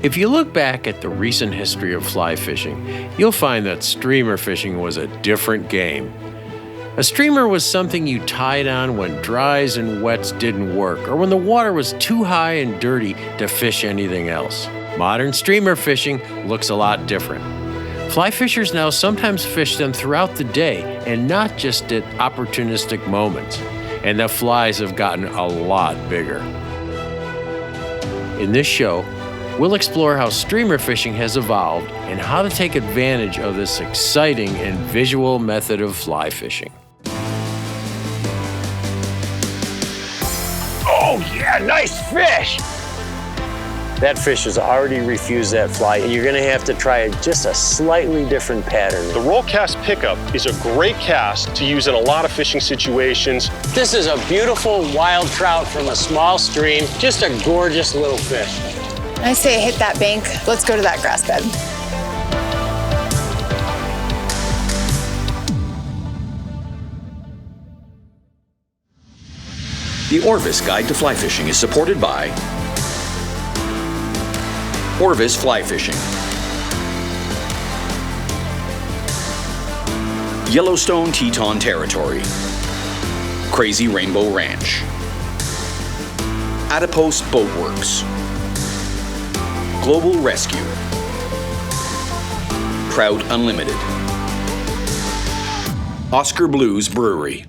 If you look back at the recent history of fly fishing, you'll find that streamer fishing was a different game. A streamer was something you tied on when dries and wets didn't work, or when the water was too high and dirty to fish anything else. Modern streamer fishing looks a lot different. Fly fishers now sometimes fish them throughout the day and not just at opportunistic moments. And the flies have gotten a lot bigger. In this show, we'll explore how streamer fishing has evolved and how to take advantage of this exciting and visual method of fly fishing. Oh yeah, nice fish! That fish has already refused that fly, and you're gonna have to try just a slightly different pattern. The roll cast pickup is a great cast to use in a lot of fishing situations. This is a beautiful wild trout from a small stream, just a gorgeous little fish. I say hit that bank. Let's go to that grass bed. The Orvis Guide to Fly Fishing is supported by Orvis Fly Fishing, Yellowstone Teton Territory, Crazy Rainbow Ranch, Adipose Boat Works, Global Rescue, Trout Unlimited, Oscar Blues Brewery.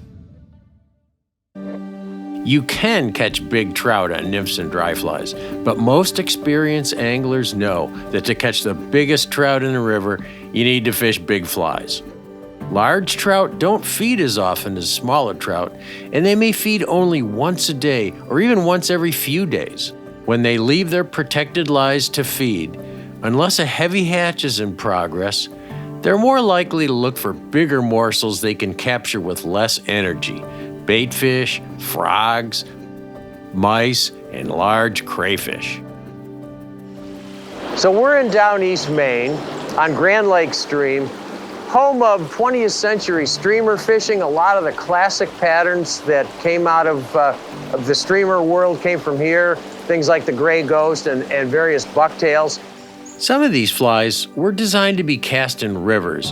You can catch big trout on nymphs and dry flies, but most experienced anglers know that to catch the biggest trout in the river, you need to fish big flies. Large trout don't feed as often as smaller trout, and they may feed only once a day or even once every few days. When they leave their protected lies to feed, unless a heavy hatch is in progress, they're more likely to look for bigger morsels they can capture with less energy. Baitfish, frogs, mice, and large crayfish. So we're in down East Maine on Grand Lake Stream, home of 20th century streamer fishing. A lot of the classic patterns that came out of the streamer world came from here. Things like the gray ghost and various bucktails. Some of these flies were designed to be cast in rivers,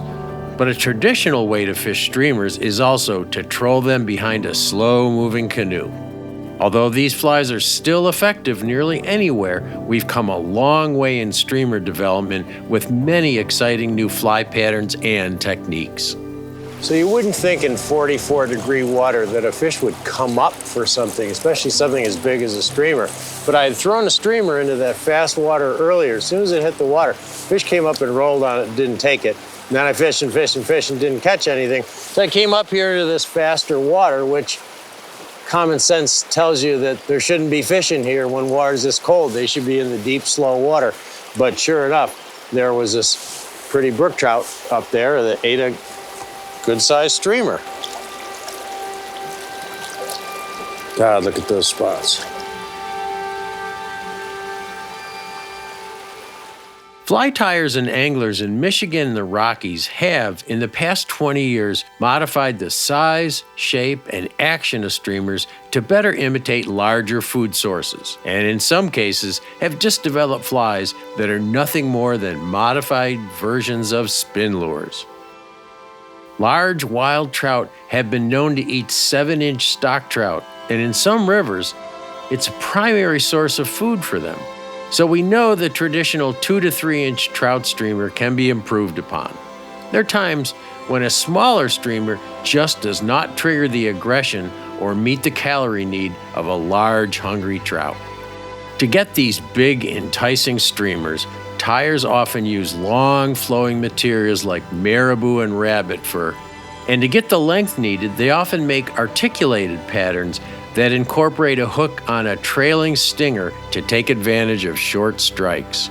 but a traditional way to fish streamers is also to troll them behind a slow-moving canoe. Although these flies are still effective nearly anywhere, we've come a long way in streamer development with many exciting new fly patterns and techniques. So you wouldn't think in 44-degree water that a fish would come up for something, especially something as big as a streamer. But I had thrown a streamer into that fast water earlier. As soon as it hit the water, fish came up and rolled on it and didn't take it. And then I fished and fished and fished and didn't catch anything. So I came up here to this faster water, which common sense tells you that there shouldn't be fish in here when water's this cold. They should be in the deep, slow water. But sure enough, there was this pretty brook trout up there that ate a good-sized streamer. God, look at those spots. Fly tyers and anglers in Michigan and the Rockies have, in the past 20 years, modified the size, shape, and action of streamers to better imitate larger food sources, and in some cases have just developed flies that are nothing more than modified versions of spin lures. Large wild trout have been known to eat 7-inch stock trout, and in some rivers, it's a primary source of food for them. So we know the traditional 2 to 3-inch trout streamer can be improved upon. There are times when a smaller streamer just does not trigger the aggression or meet the calorie need of a large, hungry trout. To get these big, enticing streamers, tyers often use long, flowing materials like marabou and rabbit fur. And to get the length needed, they often make articulated patterns that incorporate a hook on a trailing stinger to take advantage of short strikes.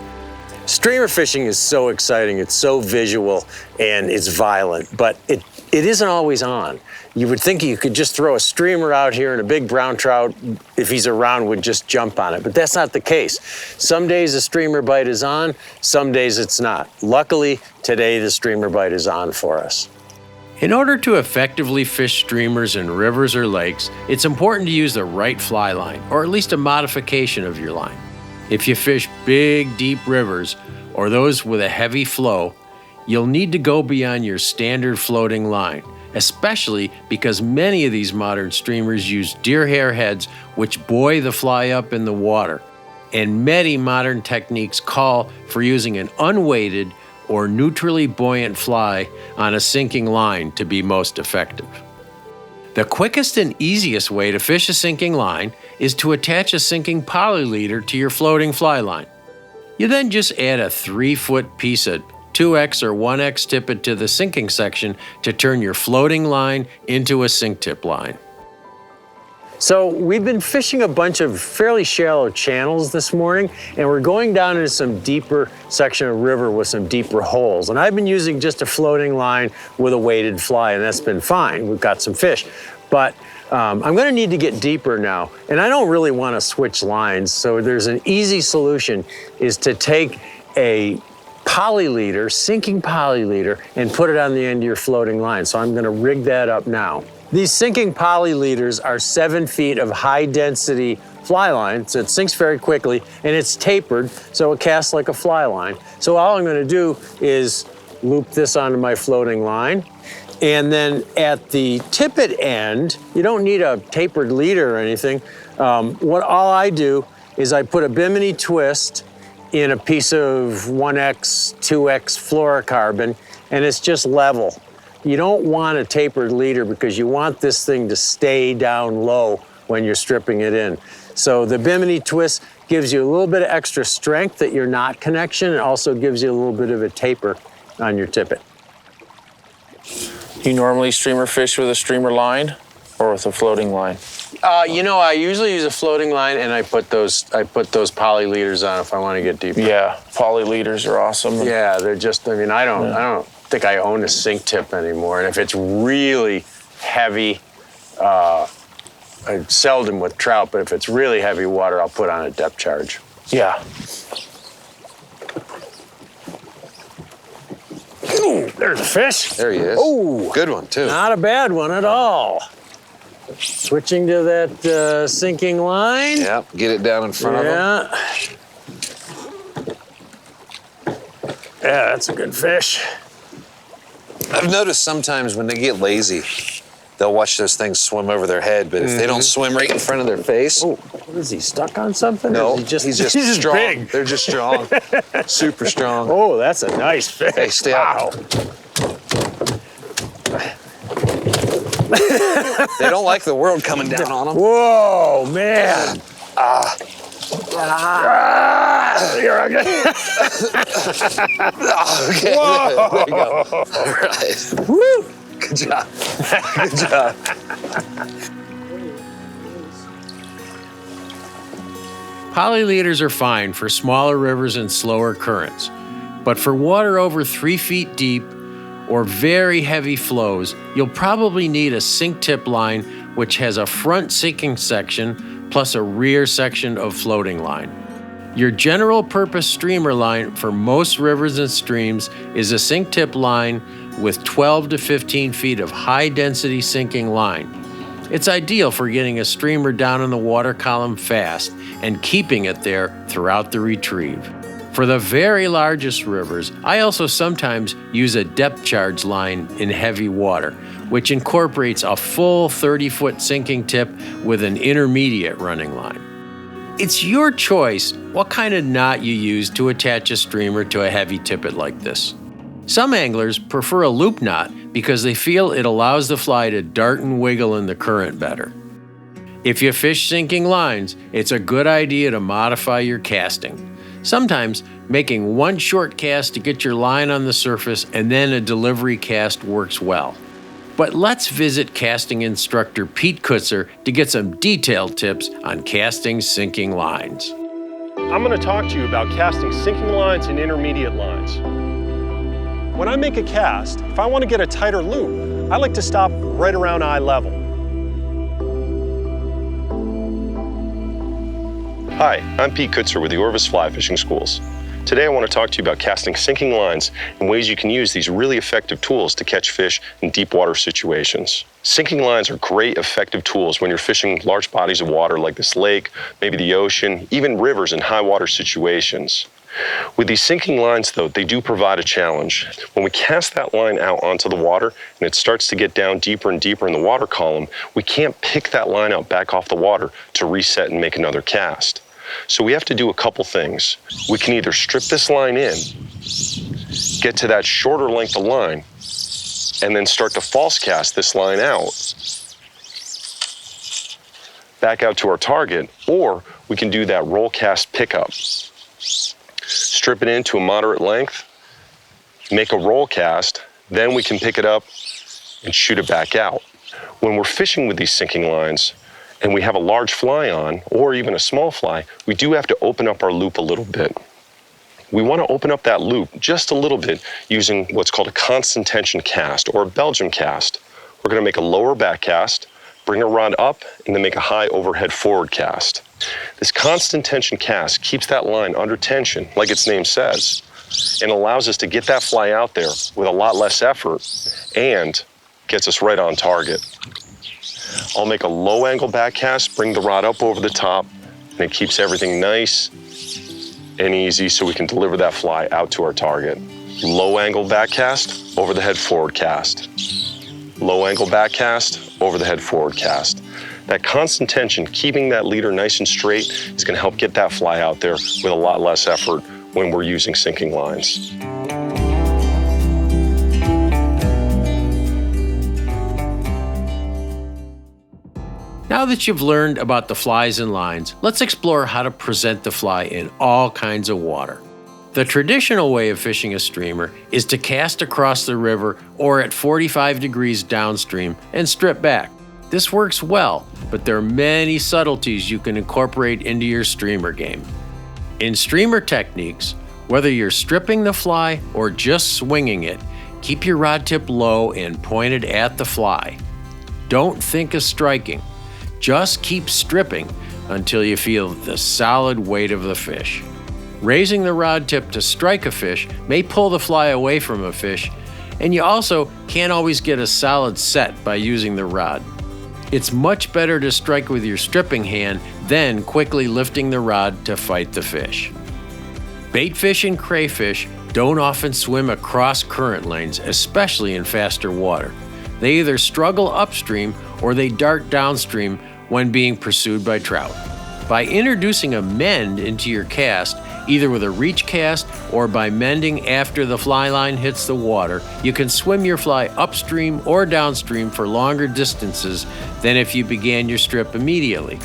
Streamer fishing is so exciting, it's so visual, and it's violent, but it isn't always on. You would think you could just throw a streamer out here and a big brown trout, if he's around, would just jump on it, but that's not the case. Some days the streamer bite is on, some days it's not. Luckily, today the streamer bite is on for us. In order to effectively fish streamers in rivers or lakes, it's important to use the right fly line, or at least a modification of your line. If you fish big, deep rivers or those with a heavy flow, you'll need to go beyond your standard floating line, especially because many of these modern streamers use deer hair heads which buoy the fly up in the water. And many modern techniques call for using an unweighted or neutrally buoyant fly on a sinking line to be most effective. The quickest and easiest way to fish a sinking line is to attach a sinking poly leader to your floating fly line. You then just add a 3-foot piece of 2X or 1X tippet to the sinking section to turn your floating line into a sink tip line. So we've been fishing a bunch of fairly shallow channels this morning, and we're going down into some deeper section of river with some deeper holes. And I've been using just a floating line with a weighted fly, and that's been fine. We've got some fish. But I'm gonna need to get deeper now, and I don't really wanna switch lines, so there's an easy solution, is to take a poly leader, sinking poly leader, and put it on the end of your floating line. So I'm gonna rig that up now. These sinking poly leaders are 7 feet of high density fly line, so it sinks very quickly, and it's tapered, so it casts like a fly line. So all I'm gonna do is loop this onto my floating line, and then at the tippet end, you don't need a tapered leader or anything. All I do is I put a bimini twist in a piece of 1X, 2X fluorocarbon, and it's just level. You don't want a tapered leader because you want this thing to stay down low when you're stripping it in. So the bimini twist gives you a little bit of extra strength at your knot connection. It also gives you a little bit of a taper on your tippet. You normally streamer fish with a streamer line or with a floating line? You know, I usually use a floating line, and I put those poly leaders on if I want to get deeper. Yeah, poly leaders are awesome. Yeah, they're just, I mean, I don't think I own a sink tip anymore. And if it's really heavy, I seldom with trout, but if it's really heavy water, I'll put on a depth charge. Yeah. Ooh, there's a fish. There he is. Oh, good one too. Not a bad one at all. Switching to that sinking line. Yep, get it down in front of him. Yeah, that's a good fish. I've noticed sometimes when they get lazy, they'll watch those things swim over their head, but if they don't swim right in front of their face. Oh, what is he, stuck on something? No, he's just he's strong. big. They're just strong. Super strong. Oh, that's a nice fish. Hey, stay wow. out. They don't like the world coming down on them. Whoa, man. Here I go. Okay, Whoa. there you go. All right. Woo. Good job. Good job. Poly leaders are fine for smaller rivers and slower currents, but for water over 3 feet deep or very heavy flows, you'll probably need a sink tip line which has a front sinking section plus a rear section of floating line. Your general purpose streamer line for most rivers and streams is a sink tip line with 12 to 15 feet of high density sinking line. It's ideal for getting a streamer down in the water column fast and keeping it there throughout the retrieve. For the very largest rivers, I also sometimes use a depth charge line in heavy water, which incorporates a full 30-foot sinking tip with an intermediate running line. It's your choice what kind of knot you use to attach a streamer to a heavy tippet like this. Some anglers prefer a loop knot because they feel it allows the fly to dart and wiggle in the current better. If you fish sinking lines, it's a good idea to modify your casting. Sometimes making one short cast to get your line on the surface and then a delivery cast works well. But let's visit casting instructor Pete Kutzer to get some detailed tips on casting sinking lines. I'm going to talk to you about casting sinking lines and intermediate lines. When I make a cast, if I want to get a tighter loop, I like to stop right around eye level. Hi, I'm Pete Kutzer with the Orvis Fly Fishing Schools. Today I want to talk to you about casting sinking lines and ways you can use these really effective tools to catch fish in deep water situations. Sinking lines are great, effective tools when you're fishing large bodies of water like this lake, maybe the ocean, even rivers in high water situations. With these sinking lines, though, they do provide a challenge. When we cast that line out onto the water and it starts to get down deeper and deeper in the water column, we can't pick that line out back off the water to reset and make another cast. So we have to do a couple things. We can either strip this line in, get to that shorter length of line, and then start to false cast this line out, back out to our target, or we can do that roll cast pickup. Strip it into a moderate length, make a roll cast, then we can pick it up and shoot it back out. When we're fishing with these sinking lines and we have a large fly on, or even a small fly, we do have to open up our loop a little bit. We want to open up that loop just a little bit using what's called a constant tension cast or a Belgium cast. We're going to make a lower back cast, bring a rod up, and then make a high overhead forward cast. This constant tension cast keeps that line under tension, like its name says, and allows us to get that fly out there with a lot less effort and gets us right on target. I'll make a low angle back cast, bring the rod up over the top, and it keeps everything nice and easy so we can deliver that fly out to our target. Low angle back cast, over the head forward cast. Low angle back cast, over the head forward cast. That constant tension, keeping that leader nice and straight, is going to help get that fly out there with a lot less effort when we're using sinking lines. Now that you've learned about the flies and lines, let's explore how to present the fly in all kinds of water. The traditional way of fishing a streamer is to cast across the river or at 45 degrees downstream and strip back. This works well, but there are many subtleties you can incorporate into your streamer game. In streamer techniques, whether you're stripping the fly or just swinging it, keep your rod tip low and pointed at the fly. Don't think of striking. Just keep stripping until you feel the solid weight of the fish. Raising the rod tip to strike a fish may pull the fly away from a fish, and you also can't always get a solid set by using the rod. It's much better to strike with your stripping hand than quickly lifting the rod to fight the fish. Baitfish and crayfish don't often swim across current lanes, especially in faster water. They either struggle upstream or they dart downstream when being pursued by trout. By introducing a mend into your cast, either with a reach cast or by mending after the fly line hits the water, you can swim your fly upstream or downstream for longer distances than if you began your strip immediately.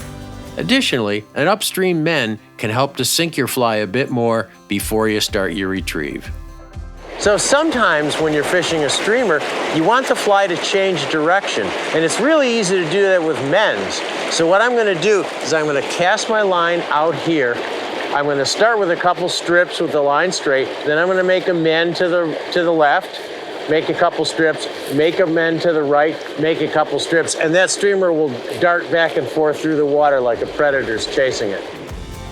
Additionally, an upstream mend can help to sink your fly a bit more before you start your retrieve. So sometimes when you're fishing a streamer, you want the fly to change direction. And it's really easy to do that with mends. So what I'm going to do is I'm going to cast my line out here. I'm going to start with a couple strips with the line straight. Then I'm going to make a mend to the left, make a couple strips, make a mend to the right, make a couple strips. And that streamer will dart back and forth through the water like a predator's chasing it.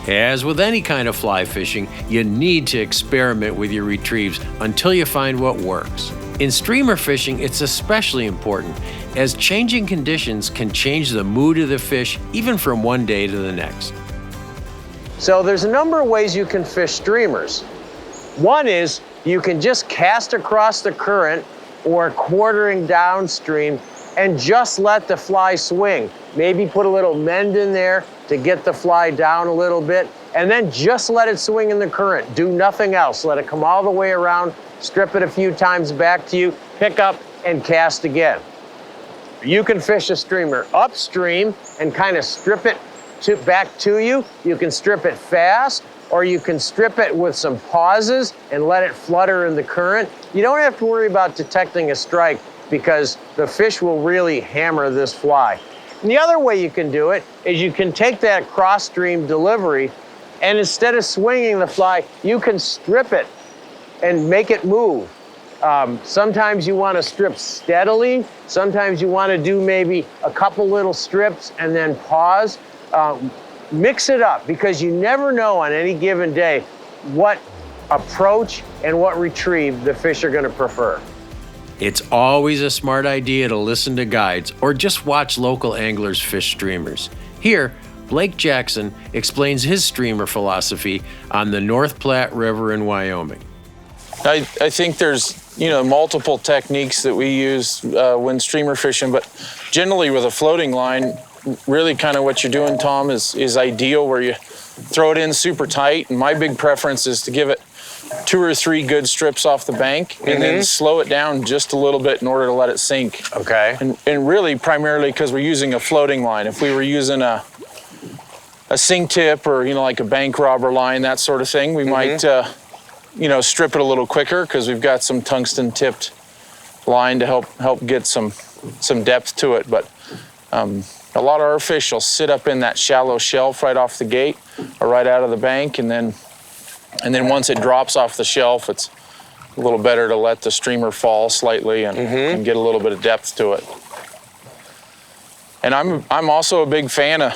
As with any kind of fly fishing, you need to experiment with your retrieves until you find what works. In streamer fishing, it's especially important, as changing conditions can change the mood of the fish even from one day to the next. So there's a number of ways you can fish streamers. One is you can just cast across the current or quartering downstream and just let the fly swing. Maybe put a little mend in there to get the fly down a little bit, and then just let it swing in the current. Do nothing else. Let it come all the way around, strip it a few times back to you, pick up and cast again. You can fish a streamer upstream and kind of strip it back to you. You can strip it fast, or you can strip it with some pauses and let it flutter in the current. You don't have to worry about detecting a strike because the fish will really hammer this fly. And the other way you can do it is you can take that cross-stream delivery, and instead of swinging the fly, you can strip it and make it move. Sometimes you want to strip steadily. Sometimes you want to do maybe a couple little strips and then pause. Mix it up, because you never know on any given day what approach and what retrieve the fish are going to prefer. It's always a smart idea to listen to guides or just watch local anglers fish streamers. Here, Blake Jackson explains his streamer philosophy on the North Platte River in Wyoming. I think there's multiple techniques that we use when streamer fishing, but generally with a floating line, really kind of what you're doing, Tom, is ideal, where you throw it in super tight. And my big preference is to give it 2 or 3 good strips off the bank and then slow it down just a little bit in order to let it sink. Okay. And really primarily because we're using a floating line. If we were using a sink tip or like a bank robber line, that sort of thing, we might strip it a little quicker because we've got some tungsten tipped line to help get some depth to it. But a lot of our fish will sit up in that shallow shelf right off the gate or right out of the bank, and then once it drops off the shelf, it's a little better to let the streamer fall slightly and get a little bit of depth to it. And I'm also a big fan of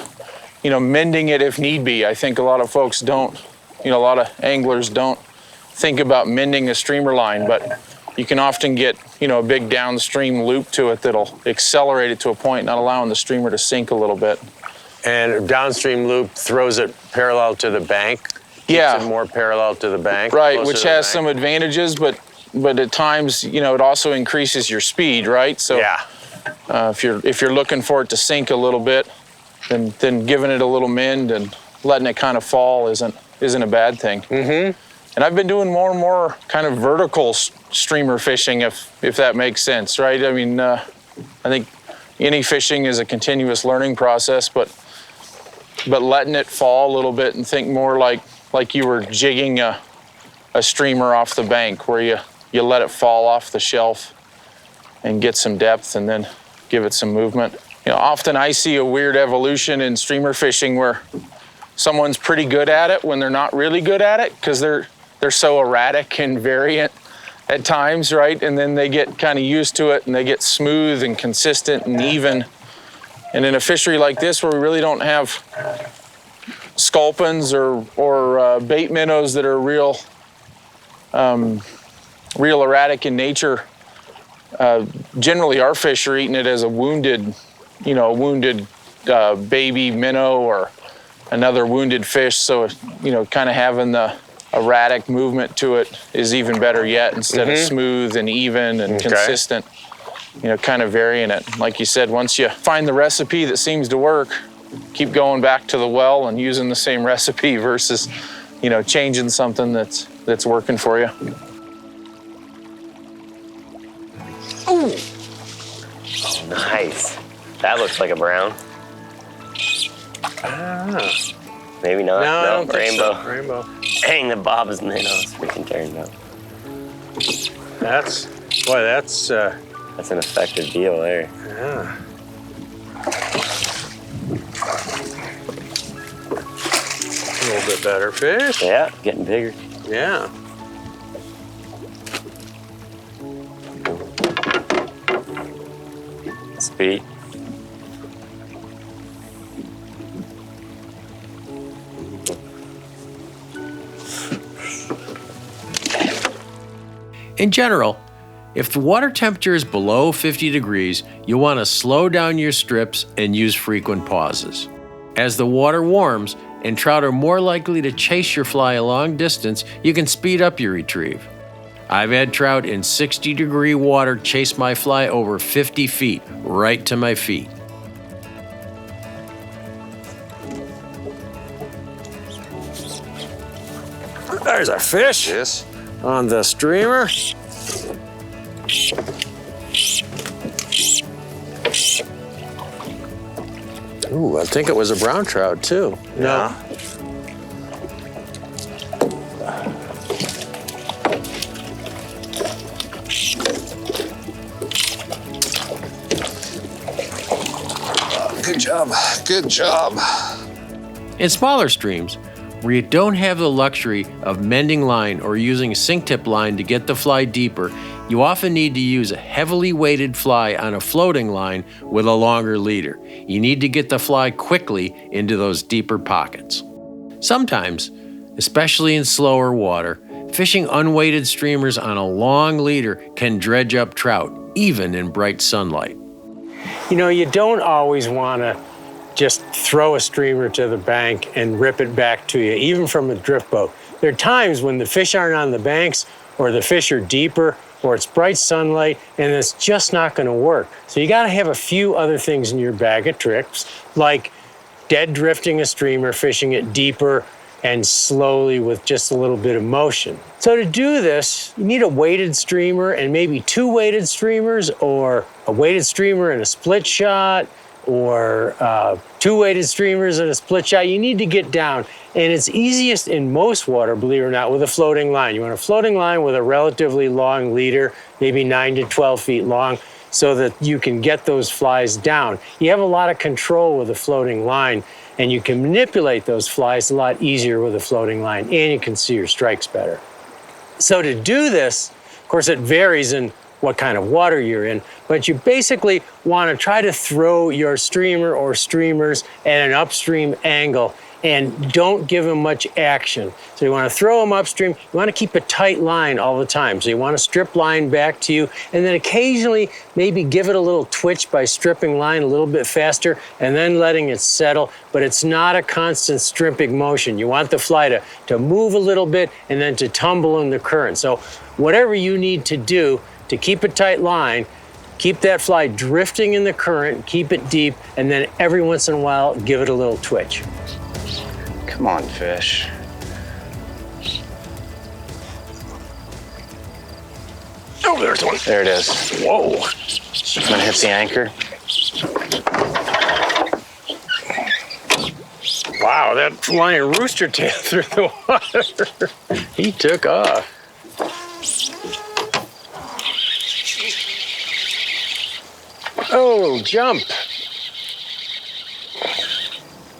mending it if need be. I think a lot of folks don't, a lot of anglers don't think about mending a streamer line, but you can often get, a big downstream loop to it that'll accelerate it to a point, not allowing the streamer to sink a little bit. And downstream loop throws it parallel to the bank? Yeah. Keeps it more parallel to the bank? Right, which has some advantages, but at times, it also increases your speed, right? So yeah. If you're looking for it to sink a little bit, then giving it a little mend and letting it kind of fall isn't a bad thing. And I've been doing more and more kind of vertical streamer fishing, if that makes sense, right? I mean, I think any fishing is a continuous learning process, but letting it fall a little bit and think more like you were jigging a streamer off the bank, where you let it fall off the shelf and get some depth and then give it some movement. Often I see a weird evolution in streamer fishing where someone's pretty good at it when they're not really good at it, because they're so erratic and variant at times, right? And then they get kind of used to it and they get smooth and consistent and even. And in a fishery like this, where we really don't have sculpins or bait minnows that are real erratic in nature, generally our fish are eating it as a wounded baby minnow or another wounded fish. So, kind of having the erratic movement to it is even better yet, instead of smooth and even and consistent, kind of varying it. Like you said, once you find the recipe that seems to work, keep going back to the well and using the same recipe versus, changing something that's working for you. Ooh. Oh, nice. That looks like a brown. Maybe not. No, I don't think rainbow. so. Rainbow. Dang, the bob's minnows freaking turned up. That's That's an effective deal there. yeah. A little bit better fish. Yeah, getting bigger. Yeah. Speed. In general, if the water temperature is below 50 degrees, you'll want to slow down your strips and use frequent pauses. As the water warms and trout are more likely to chase your fly a long distance, you can speed up your retrieve. I've had trout in 60-degree water chase my fly over 50 feet, right to my feet. There's a fish. Yes. On the streamer. Ooh, I think it was a brown trout too. Yeah. Good job. Good job. In smaller streams, where you don't have the luxury of mending line or using a sink tip line to get the fly deeper, you often need to use a heavily weighted fly on a floating line with a longer leader. You need to get the fly quickly into those deeper pockets. Sometimes, especially in slower water, Fishing unweighted streamers on a long leader can dredge up trout, even in bright sunlight. You know, you don't always want to just throw a streamer to the bank and rip it back to you, even from a drift boat. There are times when the fish aren't on the banks, or the fish are deeper, or it's bright sunlight, and it's just not going to work. So you got to have a few other things in your bag of tricks, like dead drifting a streamer, fishing it deeper and slowly with just a little bit of motion. So to do this, you need a weighted streamer and maybe 2 weighted streamers, or a weighted streamer and a split shot, or 2 weighted streamers and a split shot. You need to get down. And it's easiest in most water, believe it or not, with a floating line. You want a floating line with a relatively long leader, maybe 9 to 12 feet long, so that you can get those flies down. You have a lot of control with a floating line, and you can manipulate those flies a lot easier with a floating line, and you can see your strikes better. So to do this, of course, it varies in what kind of water you're in, but you basically want to try to throw your streamer or streamers at an upstream angle, and don't give them much action. So you want to throw them upstream. You want to keep a tight line all the time. So you want to strip line back to you, and then occasionally maybe give it a little twitch by stripping line a little bit faster and then letting it settle, but it's not a constant stripping motion. You want the fly to move a little bit and then to tumble in the current. So whatever you need to do to keep a tight line, keep that fly drifting in the current, keep it deep, and then every once in a while, give it a little twitch. Come on, fish. Oh, there's one. There it is. Whoa. Gonna hit the anchor. Wow, that flying rooster tail through the water. He took off. Oh, jump.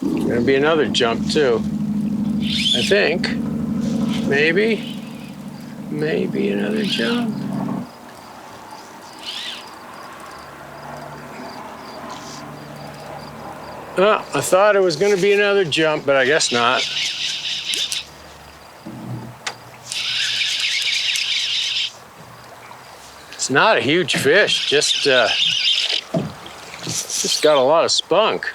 Gonna be another jump too, I think. Maybe another jump. Oh, I thought it was gonna be another jump, but I guess not. It's not a huge fish, just got a lot of spunk.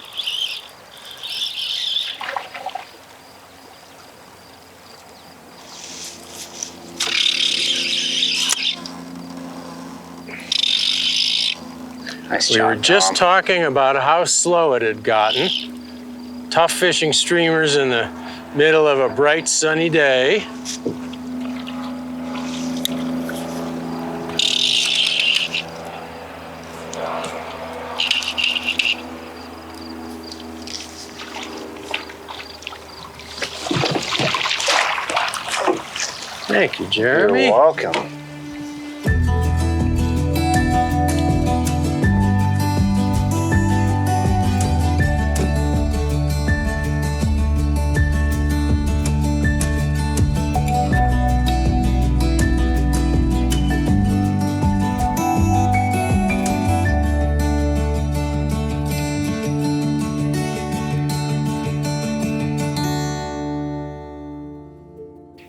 Nice We job, were just Tom. talking about how slow it had gotten. Tough fishing streamers in the middle of a bright sunny day. Thank you, Jeremy. You're welcome.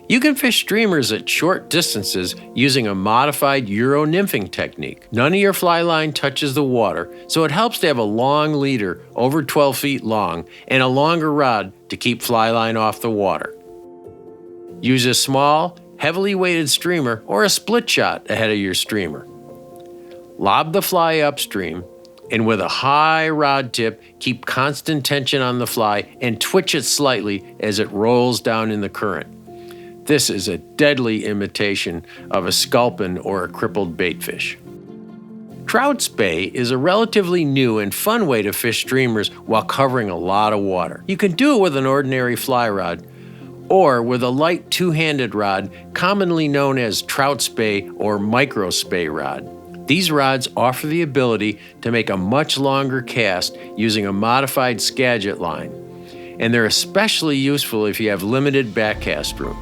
You can fish streamers at short distances using a modified Euro nymphing technique. None of your fly line touches the water, so it helps to have a long leader, over 12 feet long, and a longer rod to keep fly line off the water. Use a small, heavily weighted streamer or a split shot ahead of your streamer. Lob the fly upstream, and with a high rod tip, keep constant tension on the fly and twitch it slightly as it rolls down in the current. This is a deadly imitation of a sculpin or a crippled baitfish. Trout spey is a relatively new and fun way to fish streamers while covering a lot of water. You can do it with an ordinary fly rod or with a light two-handed rod commonly known as trout spey or micro spey rod. These rods offer the ability to make a much longer cast using a modified Skagit line, and they're especially useful if you have limited backcast room.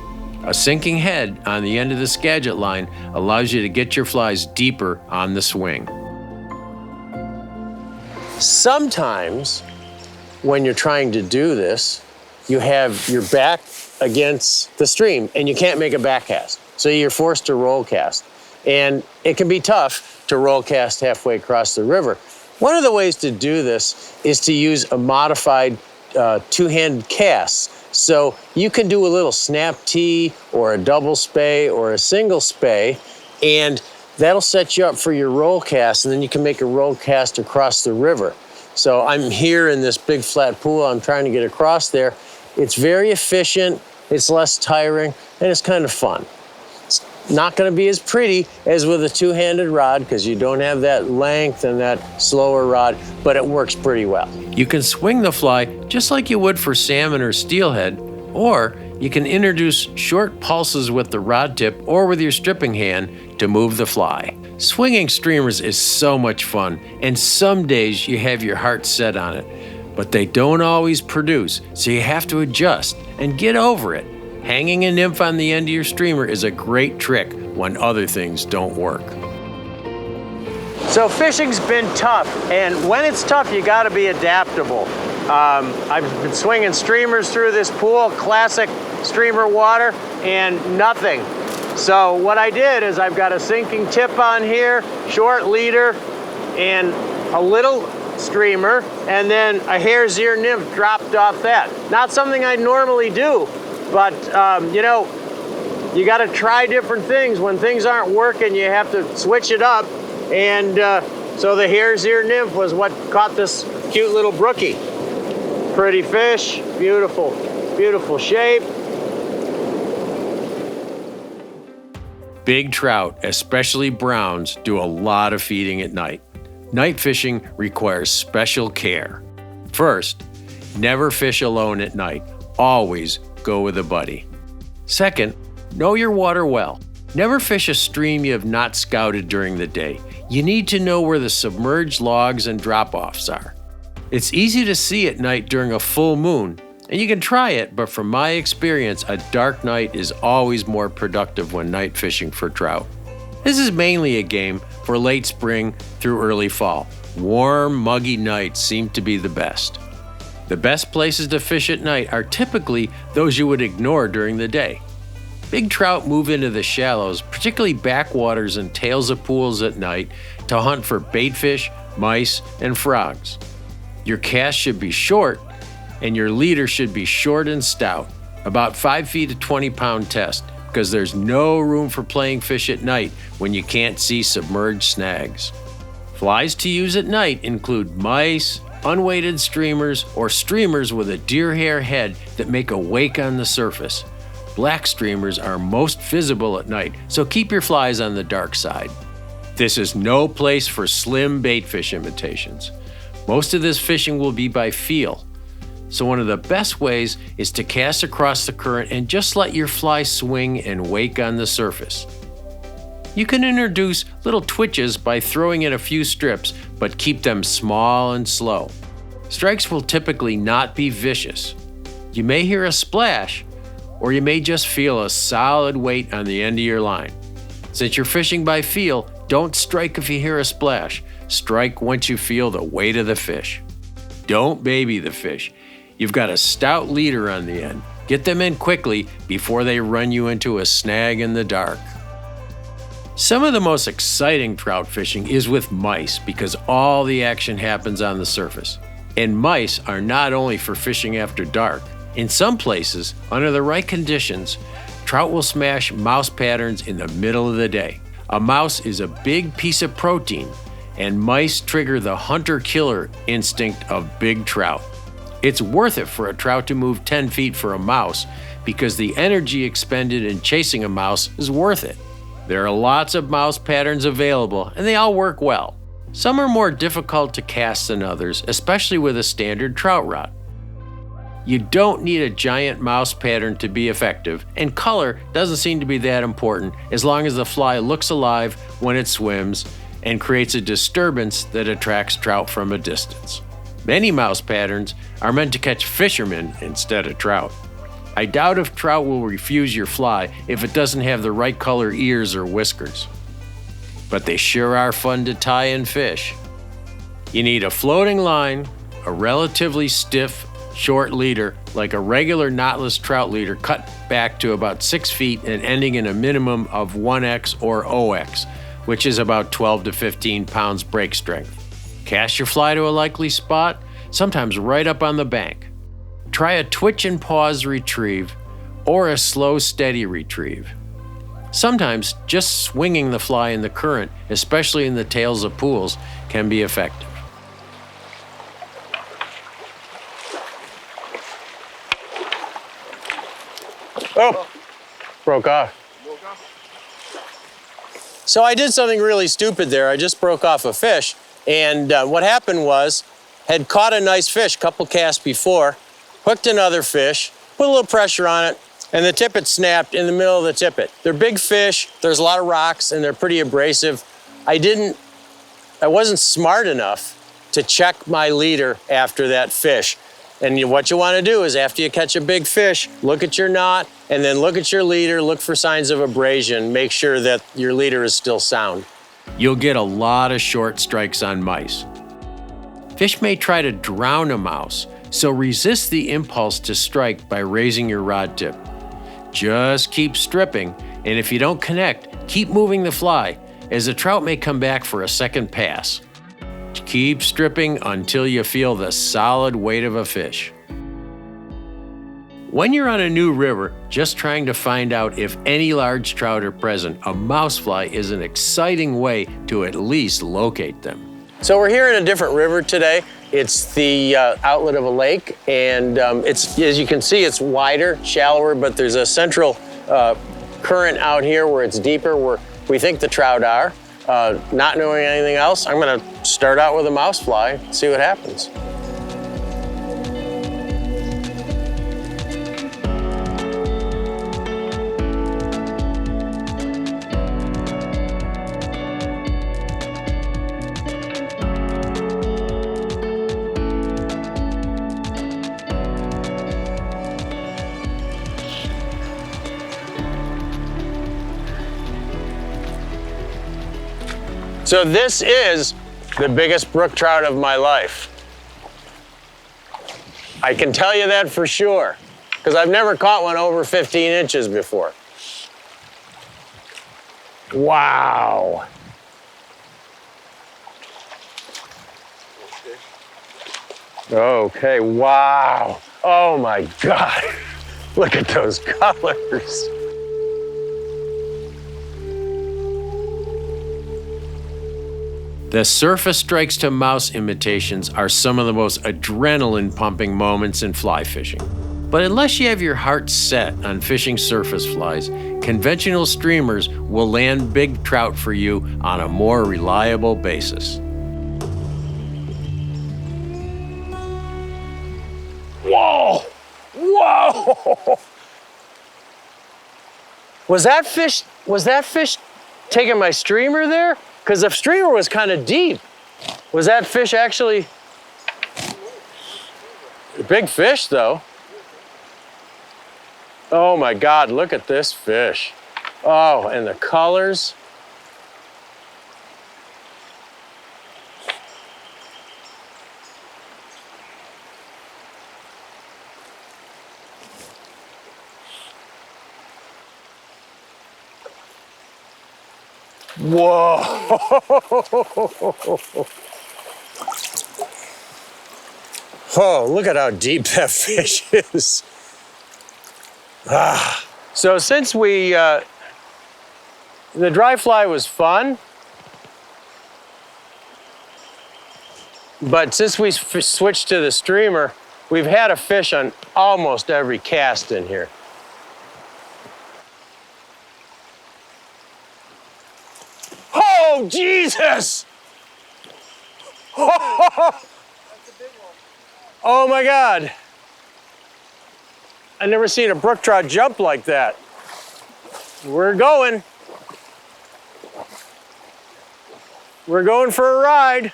A sinking head on the end of the Skagit line allows you to get your flies deeper on the swing. Sometimes when you're trying to do this, you have your back against the stream and you can't make a back cast. So you're forced to roll cast. And it can be tough to roll cast halfway across the river. One of the ways to do this is to use a modified two-handed cast. So you can do a little snap tee or a double spey or a single spey, and that'll set you up for your roll cast, and then you can make a roll cast across the river. So I'm here in this big flat pool. I'm trying to get across there. It's very efficient, it's less tiring, and it's kind of fun. It's not going to be as pretty as with a two-handed rod because you don't have that length and that slower rod, but it works pretty well. You can swing the fly just like you would for salmon or steelhead, or you can introduce short pulses with the rod tip or with your stripping hand to move the fly. Swinging streamers is so much fun, and some days you have your heart set on it, but they don't always produce, so you have to adjust and get over it. Hanging a nymph on the end of your streamer is a great trick when other things don't work. So fishing's been tough, and when it's tough, you gotta be adaptable. I've been swinging streamers through this pool, classic streamer water, and nothing. So what I did is I've got a sinking tip on here, short leader, and a little streamer, and then a hare's ear nymph dropped off that. Not something I normally do, but you know, you got to try different things. When things aren't working, you have to switch it up. And so the hare's ear nymph was what caught this cute little brookie. Pretty fish, beautiful, beautiful shape. Big trout, especially browns, do a lot of feeding at night. Night fishing requires special care. First, never fish alone at night. Always go with a buddy. Second, know your water well. Never fish a stream you have not scouted during the day. You need to know where the submerged logs and drop-offs are. It's easy to see at night during a full moon, and you can try it, but from my experience, a dark night is always more productive when night fishing for trout. This is mainly a game for late spring through early fall. Warm, muggy nights seem to be the best. The best places to fish at night are typically those you would ignore during the day. Big trout move into the shallows, particularly backwaters and tails of pools at night, to hunt for baitfish, mice, and frogs. Your cast should be short, and your leader should be short and stout, about 5 feet a 20-pound test, because there's no room for playing fish at night when you can't see submerged snags. Flies to use at night include mice, unweighted streamers, or streamers with a deer hair head that make a wake on the surface. Black streamers are most visible at night, so keep your flies on the dark side. This is no place for slim baitfish imitations. Most of this fishing will be by feel, so one of the best ways is to cast across the current and just let your fly swing and wake on the surface. You can introduce little twitches by throwing in a few strips, but keep them small and slow. Strikes will typically not be vicious. You may hear a splash, or you may just feel a solid weight on the end of your line. Since you're fishing by feel, don't strike if you hear a splash. Strike once you feel the weight of the fish. Don't baby the fish. You've got a stout leader on the end. Get them in quickly before they run you into a snag in the dark. Some of the most exciting trout fishing is with mice because all the action happens on the surface. And mice are not only for fishing after dark. In some places, under the right conditions, trout will smash mouse patterns in the middle of the day. A mouse is a big piece of protein, and mice trigger the hunter-killer instinct of big trout. It's worth it for a trout to move 10 feet for a mouse because the energy expended in chasing a mouse is worth it. There are lots of mouse patterns available, and they all work well. Some are more difficult to cast than others, especially with a standard trout rod. You don't need a giant mouse pattern to be effective, and color doesn't seem to be that important as long as the fly looks alive when it swims and creates a disturbance that attracts trout from a distance. Many mouse patterns are meant to catch fishermen instead of trout. I doubt if trout will refuse your fly if it doesn't have the right color ears or whiskers. But they sure are fun to tie and fish. You need a floating line, a relatively stiff, short leader, like a regular knotless trout leader, cut back to about 6 feet and ending in a minimum of 1X or OX, which is about 12 to 15 pounds break strength. Cast your fly to a likely spot, sometimes right up on the bank. Try a twitch and pause retrieve or a slow, steady retrieve. Sometimes just swinging the fly in the current, especially in the tails of pools, can be effective. Oh, broke off. So I did something really stupid there. I just broke off a fish. And what happened was, had caught a nice fish a couple casts before, hooked another fish, put a little pressure on it, and the tippet snapped in the middle of the tippet. They're big fish, there's a lot of rocks, and they're pretty abrasive. I wasn't smart enough to check my leader after that fish. And what you want to do is after you catch a big fish, look at your knot, and then look at your leader, look for signs of abrasion, make sure that your leader is still sound. You'll get a lot of short strikes on mice. Fish may try to drown a mouse, so resist the impulse to strike by raising your rod tip. Just keep stripping, and if you don't connect, keep moving the fly, as the trout may come back for a second pass. Keep stripping until you feel the solid weight of a fish. When you're on a new river, just trying to find out if any large trout are present, a mousefly is an exciting way to at least locate them. So we're here in a different river today. It's the outlet of a lake, and it's, as you can see, it's wider, shallower, but there's a central current out here where it's deeper, where we think the trout are. Not knowing anything else, I'm gonna start out with a mousefly, see what happens. So this is the biggest brook trout of my life. I can tell you that for sure, because I've never caught one over 15 inches before. Wow. Okay, wow. Oh my God. Look at those colors. The surface strikes to mouse imitations are some of the most adrenaline-pumping moments in fly fishing. But unless you have your heart set on fishing surface flies, conventional streamers will land big trout for you on a more reliable basis. Whoa! Whoa! Was that fish taking my streamer there? Because the streamer was kind of deep. Was that fish actually a big fish though? Oh my God, look at this fish. Oh, and the colors. Whoa! Oh, look at how deep that fish is. Ah. So since the dry fly was fun, but since we switched to the streamer, we've had a fish on almost every cast in here. Oh, Jesus! Oh my God. I've never seen a brook trout jump like that. We're going. We're going for a ride.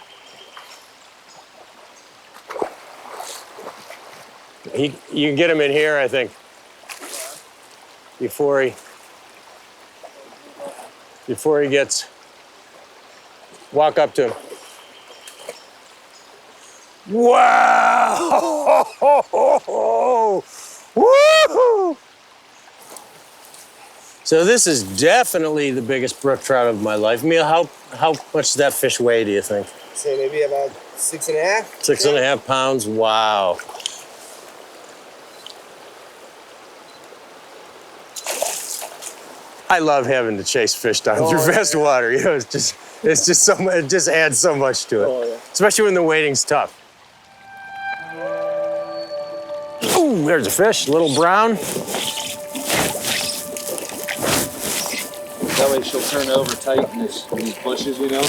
You can get him in here, I think, before he gets. Walk up to him. Wow! Woo! So this is definitely the biggest brook trout of my life. Emil, how much does that fish weigh, do you think? Say maybe about 6.5. 6.5 pounds, wow. I love having to chase fish down through fast water. You know, it just adds so much to it. Oh, yeah. Especially when the wading's tough. Ooh, there's a fish, little brown. That way she'll turn over tight in these bushes, you know?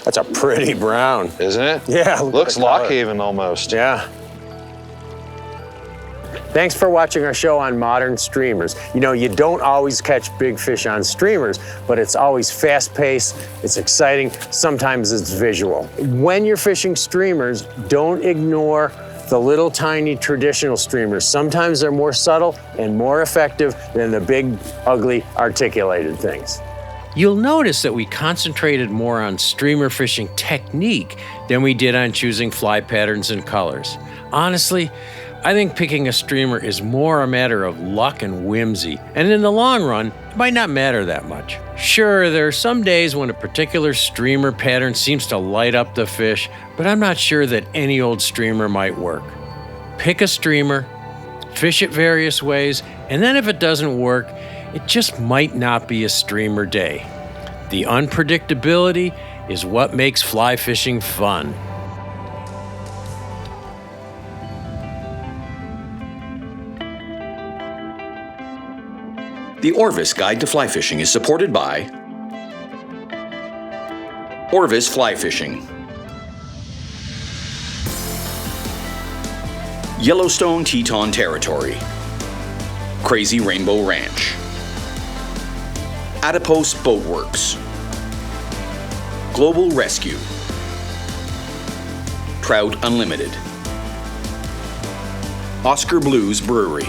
That's a pretty brown. Isn't it? Yeah. Looks Lock Haven almost. Yeah. Thanks for watching our show on modern streamers. You know, you don't always catch big fish on streamers, but it's always fast-paced, it's exciting, sometimes it's visual. When you're fishing streamers, don't ignore the little tiny traditional streamers. Sometimes they're more subtle and more effective than the big, ugly, articulated things. You'll notice that we concentrated more on streamer fishing technique than we did on choosing fly patterns and colors. Honestly, I think picking a streamer is more a matter of luck and whimsy, and in the long run, it might not matter that much. Sure, there are some days when a particular streamer pattern seems to light up the fish, but I'm not sure that any old streamer might work. Pick a streamer, fish it various ways, and then if it doesn't work, it just might not be a streamer day. The unpredictability is what makes fly fishing fun. The Orvis Guide to Fly Fishing is supported by Orvis Fly Fishing, Yellowstone Teton Territory, Crazy Rainbow Ranch, Adipose Boat Works, Global Rescue, Trout Unlimited, Oscar Blues Brewery.